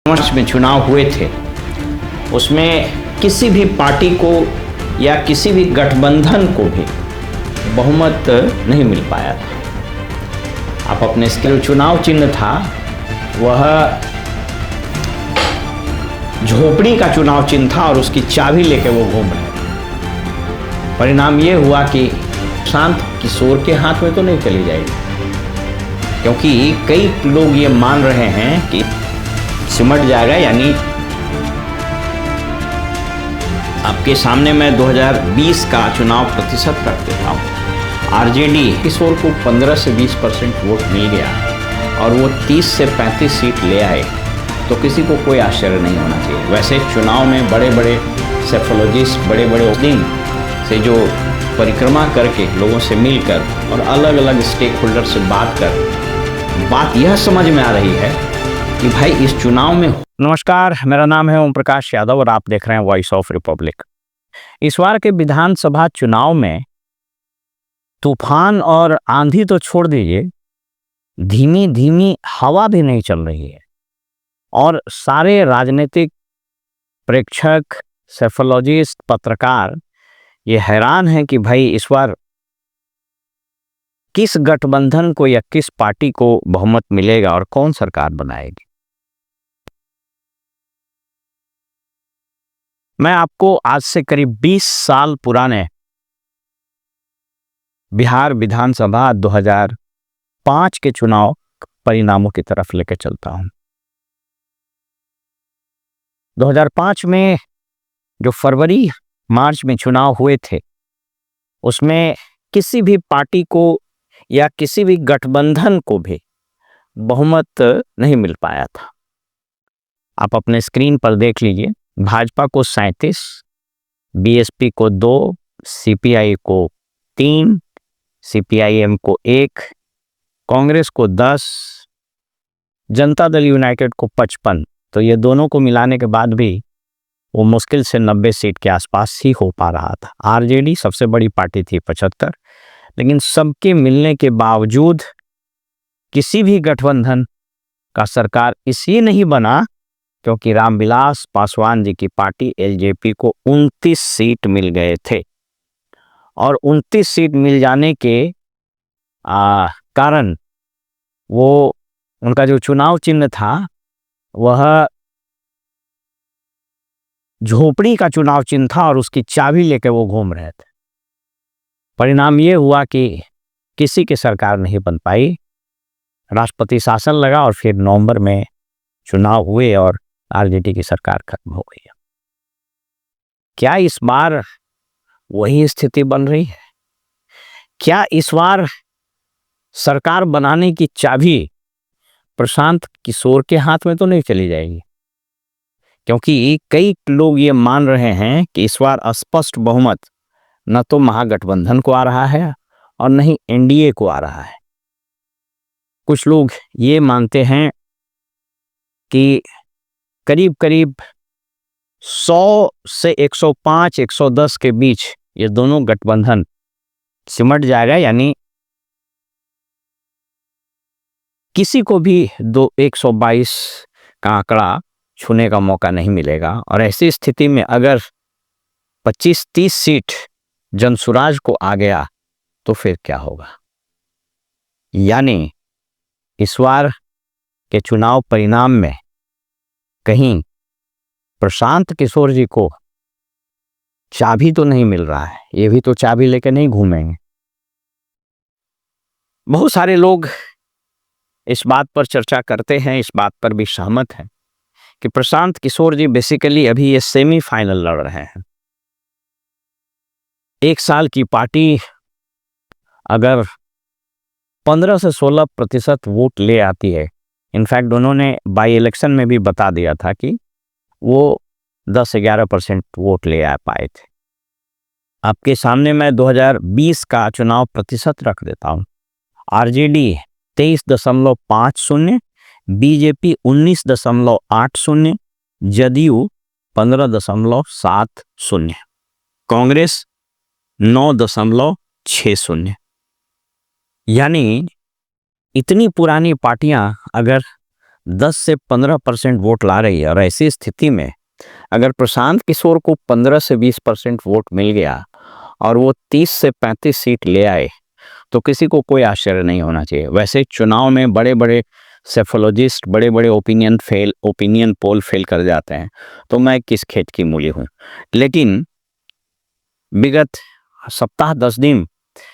मार्च में चुनाव हुए थे उसमें किसी भी पार्टी को या किसी भी गठबंधन को भी बहुमत नहीं मिल पाया था। आप अपने जो चुनाव चिन्ह था वह झोपड़ी का चुनाव चिन्ह था और उसकी चाबी लेके वो घूम रहे थे। परिणाम ये हुआ कि शांत किशोर के हाथ में तो नहीं चली जाएगी, क्योंकि कई लोग ये मान रहे हैं कि सिमट जाएगा। यानी आपके सामने मैं 2020 का चुनाव प्रतिशत रख देता हूँ। आरजेडी किशोर को 15 से 20% वोट मिल गया और वो 30 से 35 सीट ले आए, तो किसी को कोई आश्चर्य नहीं होना चाहिए। वैसे चुनाव में बड़े बड़े सेफोलॉजिस्ट, बड़े बड़े दिन से जो परिक्रमा करके लोगों से मिलकर और अलग अलग स्टेक होल्डर से बात यह समझ में आ रही है कि भाई इस चुनाव में। नमस्कार, मेरा नाम है ओम प्रकाश यादव और आप देख रहे हैं वॉइस ऑफ रिपब्लिक। इस बार के विधानसभा चुनाव में तूफान और आंधी तो छोड़ दीजिए, धीमी धीमी हवा भी नहीं चल रही है और सारे राजनीतिक प्रेक्षक, सेफोलॉजिस्ट, पत्रकार ये हैरान हैं कि भाई इस बार किस गठबंधन को या किस पार्टी को बहुमत मिलेगा और कौन सरकार बनाएगी। मैं आपको आज से करीब 20 साल पुराने बिहार विधानसभा 2005 के चुनाव परिणामों की तरफ लेकर चलता हूं। 2005 में जो फरवरी मार्च में चुनाव हुए थे उसमें किसी भी पार्टी को या किसी भी गठबंधन को भी बहुमत नहीं मिल पाया था। आप अपने स्क्रीन पर देख लीजिए, भाजपा को 37, बीएसपी को 2, सीपीआई को 3, सीपीआईएम को 1, कांग्रेस को 10, जनता दल यूनाइटेड को 55। तो ये दोनों को मिलाने के बाद भी वो मुश्किल से 90 सीट के आसपास ही हो पा रहा था। आरजेडी सबसे बड़ी पार्टी थी 75, लेकिन सबके मिलने के बावजूद किसी भी गठबंधन का सरकार इसलिए नहीं बना क्योंकि रामविलास पासवान जी की पार्टी एलजेपी को 29 सीट मिल गए थे और 29 सीट मिल जाने के कारण वो उनका जो चुनाव चिन्ह था वह झोपड़ी का चुनाव चिन्ह था और उसकी चाबी लेके वो घूम रहे थे। परिणाम ये हुआ कि किसी की सरकार नहीं बन पाई, राष्ट्रपति शासन लगा और फिर नवंबर में चुनाव हुए और आरजेडी की सरकार खत्म हो गई। क्या इस बार वही स्थिति बन रही है? क्या इस बार सरकार बनाने की चाबी प्रशांत किशोर के हाथ में तो नहीं चली जाएगी? क्योंकि कई लोग ये मान रहे हैं कि इस बार स्पष्ट बहुमत न तो महागठबंधन को आ रहा है और न ही एनडीए को आ रहा है। कुछ लोग ये मानते हैं कि करीब करीब 100 से 105, 110 के बीच ये दोनों गठबंधन सिमट जाएगा। यानी किसी को भी 122 का आंकड़ा छूने का मौका नहीं मिलेगा। और ऐसी स्थिति में अगर 25-30 सीट जनसुराज को आ गया तो फिर क्या होगा? यानी इस बार के चुनाव परिणाम में कहीं प्रशांत किशोर जी को चाबी तो नहीं मिल रहा है, ये भी तो चाबी लेकर नहीं घूमेंगे। बहुत सारे लोग इस बात पर चर्चा करते हैं, इस बात पर भी सहमत हैं कि प्रशांत किशोर जी बेसिकली अभी ये सेमीफाइनल लड़ रहे हैं। 1 साल की पार्टी अगर 15 से 16% वोट ले आती है, इनफैक्ट उन्होंने बाई इलेक्शन में भी बता दिया था कि वो 10-11% वोट ले आ पाए थे। आपके सामने मैं 2020 का चुनाव प्रतिशत रख देता हूँ। RJD 23.50, BJP 19.80, JDU 15.70, Congress 9.60। यानी इतनी पुरानी पार्टियां अगर 10 से 15% वोट ला रही है। और ऐसी स्थिति में अगर प्रशांत किशोर को 15 से 20% वोट मिल गया और वो 30 से 35 सीट ले आए तो किसी को कोई आश्चर्य नहीं होना चाहिए। वैसे चुनाव में बड़े बड़े सेफोलॉजिस्ट बड़े बड़े ओपिनियन पोल फेल कर जाते हैं, तो मैं किस खेत की मूली हूँ। लेकिन विगत सप्ताह 10 दिन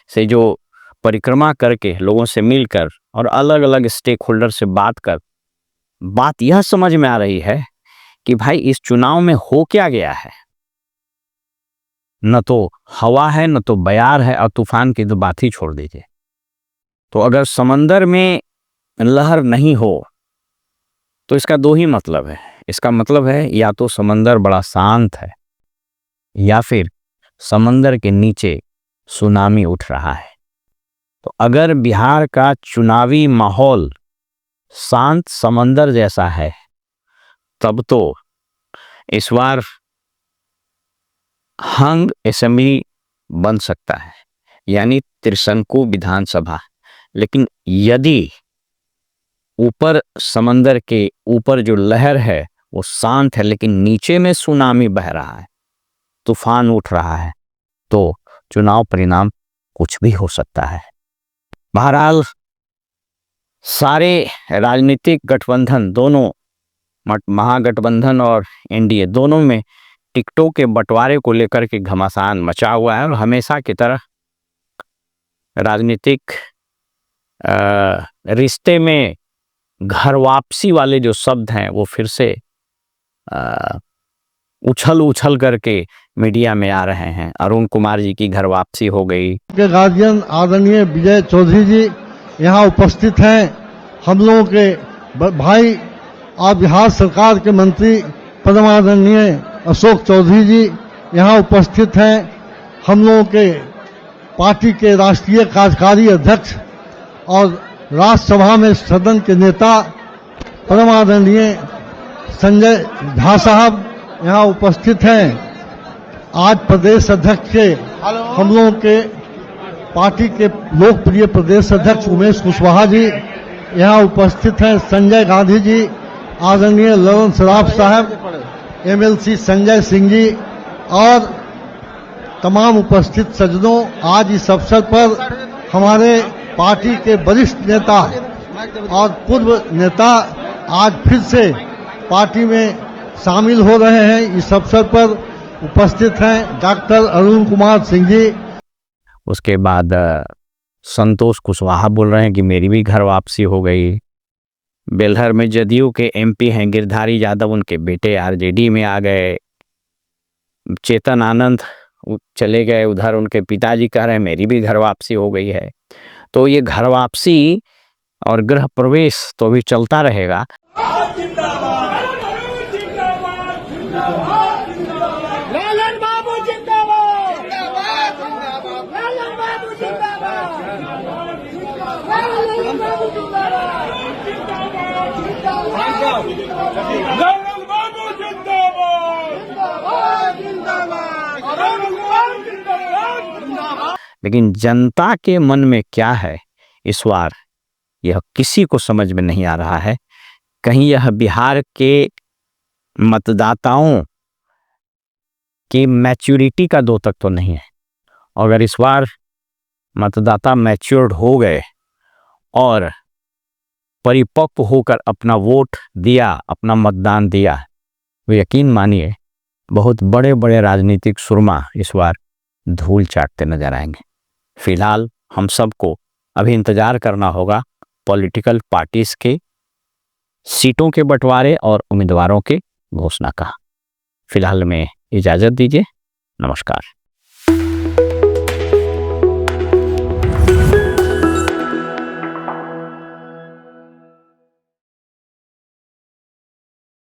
से जो परिक्रमा करके लोगों से मिलकर और अलग अलग स्टेक होल्डर से बात यह समझ में आ रही है कि भाई इस चुनाव में हो क्या गया है। न तो हवा है, न तो बयार है, और तूफान की तो बात ही छोड़ दीजिए। तो अगर समंदर में लहर नहीं हो तो इसका दो ही मतलब है। इसका मतलब है या तो समंदर बड़ा शांत है या फिर समंदर के नीचे सुनामी उठ रहा है। तो अगर बिहार का चुनावी माहौल शांत समंदर जैसा है तब तो इस बार हंग असेंबली बन सकता है, यानी त्रिशंकु विधानसभा। लेकिन यदि ऊपर समंदर के ऊपर जो लहर है वो शांत है लेकिन नीचे में सुनामी बह रहा है, तूफान उठ रहा है, तो चुनाव परिणाम कुछ भी हो सकता है। बहरहाल सारे राजनीतिक गठबंधन दोनों, महागठबंधन और एनडीए दोनों में टिकटों के बंटवारे को लेकर के घमासान मचा हुआ है। और हमेशा की तरह राजनीतिक रिश्ते में घर वापसी वाले जो शब्द हैं वो फिर से उछल करके मीडिया में आ रहे हैं। अरुण कुमार जी की घर वापसी हो गई। के गार्जियन आदरणीय विजय चौधरी जी यहाँ उपस्थित हैं। हम लोगों के भाई और बिहार सरकार के मंत्री परमादरणीय अशोक चौधरी जी यहाँ उपस्थित हैं। हम लोगों के पार्टी के राष्ट्रीय कार्यकारी अध्यक्ष और राज्यसभा में सदन के नेता परमादरणीय संजय झा साहब यहाँ उपस्थित हैं। आज प्रदेश अध्यक्ष के हम लोगों के पार्टी के लोकप्रिय प्रदेश अध्यक्ष उमेश कुशवाहा जी यहाँ उपस्थित हैं। संजय गांधी जी, आदरणीय ललन सराफ साहब, एमएलसी संजय सिंह जी और तमाम उपस्थित सज्जनों, आज इस अवसर पर हमारे पार्टी के वरिष्ठ नेता और पूर्व नेता आज फिर से पार्टी में शामिल हो रहे हैं। इस अवसर पर उपस्थित हैं डॉक्टर अरुण कुमार सिंह जी। उसके बाद संतोष कुशवाहा बोल रहे हैं कि मेरी भी घर वापसी हो गई। बेलहर में जदयू के एमपी हैं गिरधारी यादव, उनके बेटे आरजेडी में आ गए। चेतन आनंद चले गए उधर, उनके पिताजी कह रहे हैं मेरी भी घर वापसी हो गई है। तो ये घर वापसी और गृह प्रवेश तो अभी चलता रहेगा। लेकिन जनता के मन में क्या है इस बार यह किसी को समझ में नहीं आ रहा है। कहीं यह बिहार के मतदाताओं की मैच्योरिटी का द्योतक तो नहीं है। अगर इस बार मतदाता मैच्योर्ड हो गए और परिपक्व होकर अपना वोट दिया, अपना मतदान दिया, तो यकीन मानिए बहुत बड़े बड़े राजनीतिक सुरमा इस बार धूल चाटते नजर आएंगे। फिलहाल हम सबको अभी इंतजार करना होगा पॉलिटिकल पार्टीज के सीटों के बंटवारे और उम्मीदवारों के घोषणा का। फिलहाल में इजाजत दीजिए। नमस्कार।